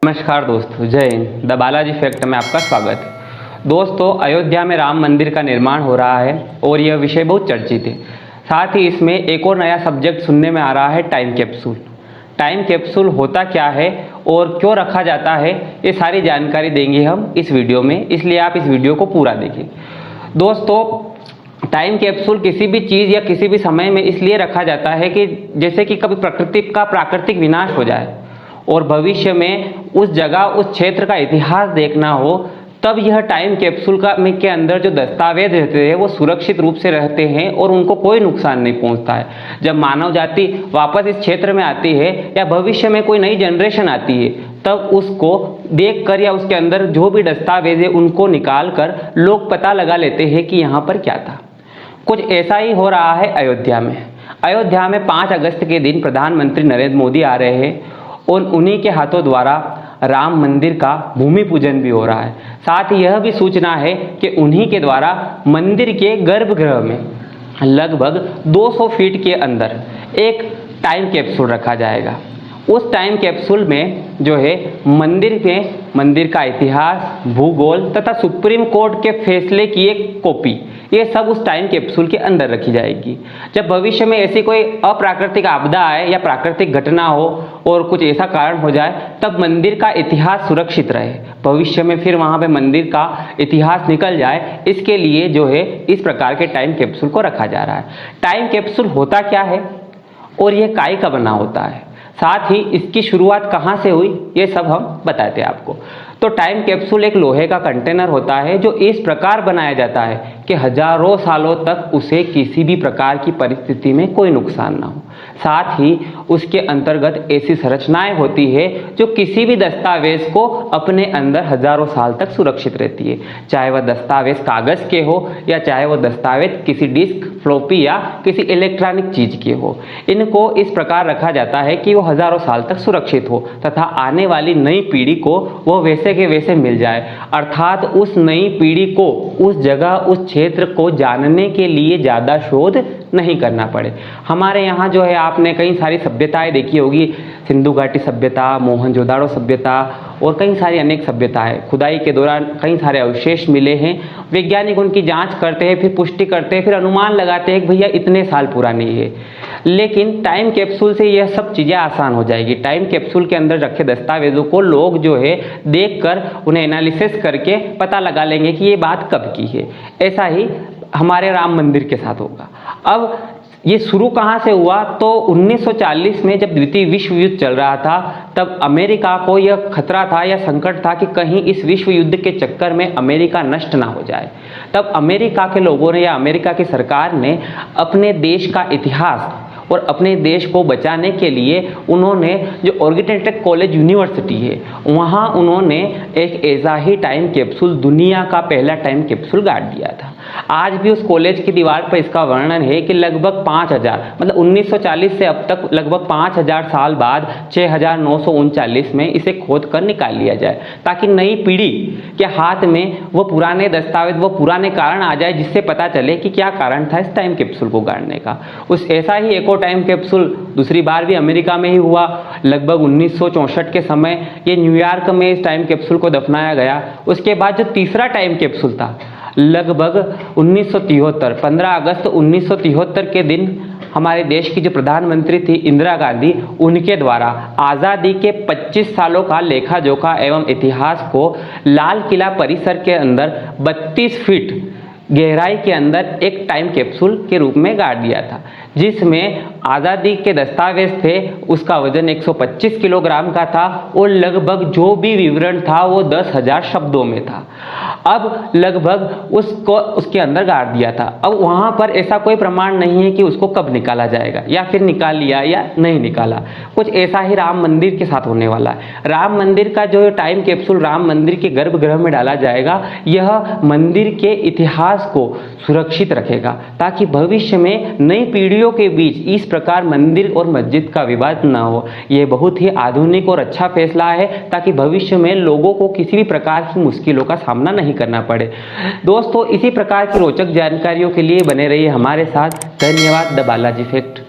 नमस्कार दोस्तों, जय हिंद। द बालाजी फैक्ट में आपका स्वागत है। दोस्तों, अयोध्या में राम मंदिर का निर्माण हो रहा है और यह विषय बहुत चर्चित है। साथ ही इसमें एक और नया सब्जेक्ट सुनने में आ रहा है, टाइम कैप्सूल। टाइम कैप्सूल होता क्या है और क्यों रखा जाता है, ये सारी जानकारी देंगे हम इस वीडियो में, इसलिए आप इस वीडियो को पूरा देखें। दोस्तों, टाइम कैप्सूल किसी भी चीज़ या किसी भी समय में इसलिए रखा जाता है कि जैसे कि कभी प्रकृति का प्राकृतिक विनाश हो जाए और भविष्य में उस जगह, उस क्षेत्र का इतिहास देखना हो, तब यह टाइम कैप्सूल के अंदर जो दस्तावेज रहते हैं वो सुरक्षित रूप से रहते हैं और उनको कोई नुकसान नहीं पहुंचता है। जब मानव जाति वापस इस क्षेत्र में आती है या भविष्य में कोई नई जनरेशन आती है, तब उसको देखकर या उसके अंदर जो भी दस्तावेज है उनको निकाल कर लोग पता लगा लेते हैं कि यहाँ पर क्या था। कुछ ऐसा ही हो रहा है अयोध्या में। अयोध्या में 5 अगस्त के दिन प्रधानमंत्री नरेंद्र मोदी आ रहे हैं और उन्हीं के हाथों द्वारा राम मंदिर का भूमि पूजन भी हो रहा है। साथ ही यह भी सूचना है कि उन्हीं के द्वारा मंदिर के गर्भगृह में लगभग 200 फीट के अंदर एक टाइम कैप्सूल रखा जाएगा। उस टाइम कैप्सूल में जो है मंदिर का इतिहास, भूगोल तथा सुप्रीम कोर्ट के फैसले की एक कॉपी, ये सब उस टाइम कैप्सूल के अंदर रखी जाएगी। जब भविष्य में ऐसी कोई अप्राकृतिक आपदा आए या प्राकृतिक घटना हो और कुछ ऐसा कारण हो जाए, तब मंदिर का इतिहास सुरक्षित रहे, भविष्य में फिर वहाँ पे मंदिर का इतिहास निकल जाए, इसके लिए जो है इस प्रकार के टाइम कैप्सूल को रखा जा रहा है। टाइम कैप्सूल होता क्या है और यह काय का बना होता है, साथ ही इसकी शुरुआत कहाँ से हुई, ये सब हम बताते हैं आपको। तो टाइम कैप्सूल एक लोहे का कंटेनर होता है जो इस प्रकार बनाया जाता है कि हजारों सालों तक उसे किसी भी प्रकार की परिस्थिति में कोई नुकसान ना हो। साथ ही उसके अंतर्गत ऐसी संरचनाएं होती है जो किसी भी दस्तावेज को अपने अंदर हजारों साल तक सुरक्षित रहती है, चाहे वह दस्तावेज कागज के हो या चाहे वह दस्तावेज किसी डिस्क, फ्लॉपी या किसी इलेक्ट्रॉनिक चीज के हो। इनको इस प्रकार रखा जाता है कि वो हजारों साल तक सुरक्षित हो तथा आने वाली नई पीढ़ी को वो वैसे के वैसे मिल जाए, अर्थात उस नई पीढ़ी को उस जगह, उस क्षेत्र को जानने के लिए ज़्यादा शोध नहीं करना पड़े। हमारे यहाँ जो है आपने कई सारी सभ्यताएं देखी होगी, सिंधु घाटी सभ्यता, मोहनजोदाड़ो सभ्यता और कई सारी अनेक सभ्यताएं। खुदाई के दौरान कई सारे अवशेष मिले हैं। वैज्ञानिक उनकी जांच करते हैं, फिर पुष्टि करते हैं, फिर अनुमान लगाते हैं कि भैया इतने साल पुरानी है। लेकिन टाइम कैप्सूल से यह सब चीज़ें आसान हो जाएगी। टाइम कैप्सूल के अंदर रखे दस्तावेजों को लोग जो है देखकर उन्हें एनालिसिस करके पता लगा लेंगे कि ये बात कब की है। ऐसा ही हमारे राम मंदिर के साथ होगा। अब ये शुरू कहाँ से हुआ, तो 1940 में जब द्वितीय विश्व युद्ध चल रहा था, तब अमेरिका को यह खतरा था या संकट था कि कहीं इस विश्व युद्ध के चक्कर में अमेरिका नष्ट ना हो जाए। तब अमेरिका के लोगों ने या अमेरिका की सरकार ने अपने देश का इतिहास और अपने देश को बचाने के लिए उन्होंने जो ऑर्गेन टेक कॉलेज यूनिवर्सिटी है, वहाँ उन्होंने एक ऐसा ही टाइम कैप्सूल, दुनिया का पहला टाइम कैप्सूल गाड़ दिया था। आज भी उस कॉलेज की दीवार पर इसका वर्णन है कि लगभग 5000, मतलब 1940 से अब तक लगभग 5000 साल बाद 6939 में इसे खोद कर निकाल लिया जाए, ताकि नई पीढ़ी के हाथ में वो पुराने दस्तावेज, वो पुराने कारण आ जाए, जिससे पता चले कि क्या कारण था इस टाइम कैप्सूल को गाड़ने का। उस ऐसा ही एक और टाइम कैप्सूल दूसरी बार भी अमेरिका में ही हुआ। लगभग 1964 के समय ये न्यूयॉर्क में इस टाइम कैप्सूल को दफनाया गया। उसके बाद जो तीसरा टाइम कैप्सूल था, लगभग 1973, 15 अगस्त 1973 के दिन हमारे देश की जो प्रधानमंत्री थी इंदिरा गांधी, उनके द्वारा आज़ादी के 25 सालों का लेखा जोखा एवं इतिहास को लाल किला परिसर के अंदर 32 फीट गहराई के अंदर एक टाइम कैप्सूल के रूप में गाड़ दिया था, जिसमें आज़ादी के दस्तावेज थे, उसका वजन 125 किलोग्राम का था और लगभग जो भी विवरण था वो 10,000 शब्दों में था। अब लगभग उसके अंदर गाड़ दिया था। अब वहाँ पर ऐसा कोई प्रमाण नहीं है कि उसको कब निकाला जाएगा या फिर निकाल लिया या नहीं निकाला। कुछ ऐसा ही राम मंदिर के साथ होने वाला है। राम मंदिर का जो टाइम कैप्सूल राम मंदिर के गर्भगृह में डाला जाएगा, यह मंदिर के इतिहास को सुरक्षित रखेगा, ताकि भविष्य में नई पीढ़ियों के बीच इस प्रकार मंदिर और मस्जिद का विवाद ना हो। यह बहुत ही आधुनिक और अच्छा फैसला है, ताकि भविष्य में लोगों को किसी भी प्रकार की मुश्किलों का सामना नहीं करना पड़े। दोस्तों, इसी प्रकार की रोचक जानकारियों के लिए बने रहिए हमारे साथ। धन्यवाद। The Balaji fact.